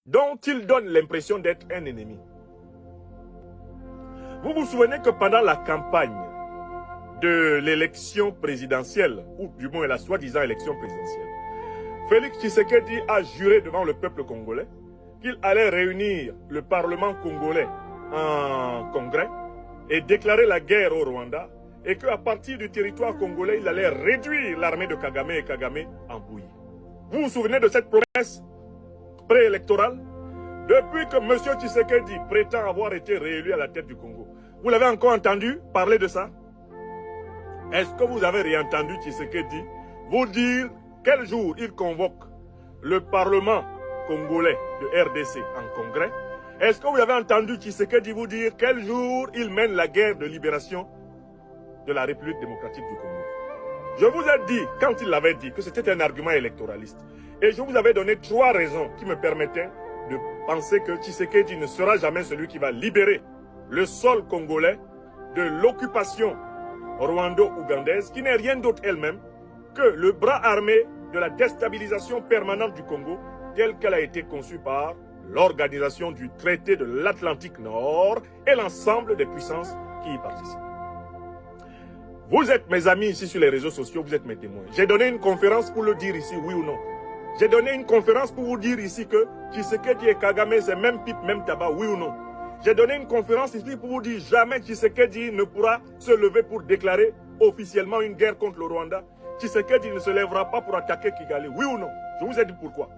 dont il donne l'impression d'être un ennemi. Vous vous souvenez que pendant la campagne de l'élection présidentielle, ou du moins la soi-disant élection présidentielle, Félix Tshisekedi a juré devant le peuple congolais qu'il allait réunir le Parlement congolais en congrès et déclarer la guerre au Rwanda et qu'à partir du territoire congolais, il allait réduire l'armée de Kagame et Kagame en bouillie. Vous vous souvenez de cette promesse préélectorale? Depuis que M. Tshisekedi prétend avoir été réélu à la tête du Congo, vous l'avez encore entendu parler de ça? Est-ce que vous avez réentendu Tshisekedi vous dire quel jour il convoque le Parlement congolais de RDC en congrès? Est-ce que vous avez entendu Tshisekedi vous dire quel jour il mène la guerre de libération de la République démocratique du Congo? Je vous ai dit, quand il l'avait dit, que c'était un argument électoraliste. Et je vous avais donné 3 raisons qui me permettaient de penser que Tshisekedi ne sera jamais celui qui va libérer le sol congolais de l'occupation rwando-ougandaise, qui n'est rien d'autre elle-même que le bras armé de la déstabilisation permanente du Congo, telle qu'elle a été conçue par l'organisation du traité de l'Atlantique Nord et l'ensemble des puissances qui y participent. Vous êtes mes amis ici sur les réseaux sociaux, vous êtes mes témoins. J'ai donné une conférence pour le dire ici, oui ou non. J'ai donné une conférence pour vous dire ici que Tshisekedi et Kagame, c'est même pipe, même tabac, oui ou non. J'ai donné une conférence ici pour vous dire jamais Tshisekedi ne pourra se lever pour déclarer officiellement une guerre contre le Rwanda. Tshisekedi ne se lèvera pas pour attaquer Kigali, oui ou non. Je vous ai dit pourquoi.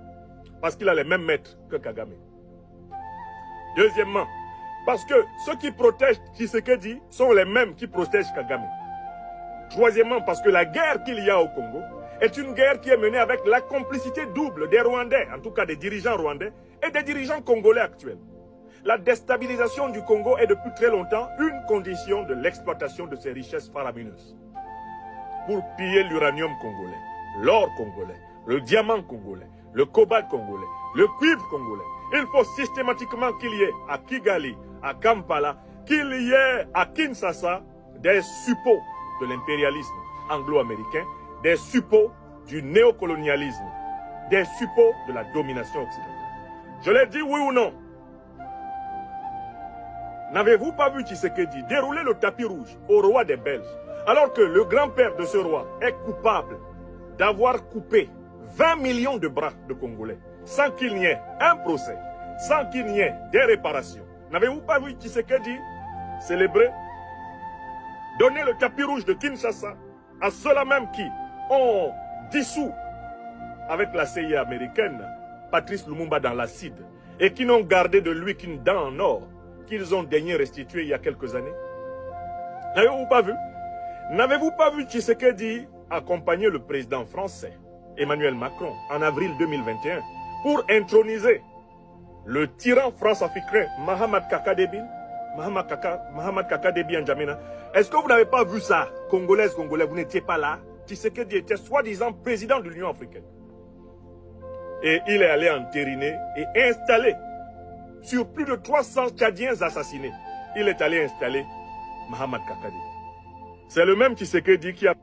Parce qu'il a les mêmes maîtres que Kagame. Deuxièmement, parce que ceux qui protègent Tshisekedi sont les mêmes qui protègent Kagame. Troisièmement, parce que la guerre qu'il y a au Congo est une guerre qui est menée avec la complicité double des Rwandais, en tout cas des dirigeants rwandais et des dirigeants congolais actuels. La déstabilisation du Congo est depuis très longtemps une condition de l'exploitation de ses richesses faramineuses. Pour piller l'uranium congolais, l'or congolais, le diamant congolais, le cobalt congolais, le cuivre congolais, il faut systématiquement qu'il y ait à Kigali, à Kampala, qu'il y ait à Kinshasa des suppôts de l'impérialisme anglo-américain, des suppôts du néocolonialisme, des suppôts de la domination occidentale. Je l'ai dit oui ou non? N'avez-vous pas vu Tshisekedi dérouler le tapis rouge au roi des Belges, alors que le grand-père de ce roi est coupable d'avoir coupé 20 millions de bras de Congolais, sans qu'il n'y ait un procès, sans qu'il n'y ait des réparations? N'avez-vous pas vu Tshisekedi célébrer, donner le tapis rouge de Kinshasa à ceux-là même qui ont dissous avec la CIA américaine Patrice Lumumba dans l'acide et qui n'ont gardé de lui qu'une dent en or qu'ils ont daigné restituer il y a quelques années? N'avez-vous pas vu? N'avez-vous pas vu Tshisekedi accompagner le président français Emmanuel Macron en avril 2021 pour introniser le tyran france-africain Mahamat Kaka Déby? Mahamat Kaka Déby N'Djamena. Est-ce que vous n'avez pas vu ça? Congolaises, Congolais, vous n'étiez pas là. Tshisekedi était soi-disant président de l'Union africaine. Et il est allé entériner et installer sur plus de 300 Tchadiens assassinés. Il est allé installer Mahamat Kaka Déby. C'est le même Tshisekedi qui a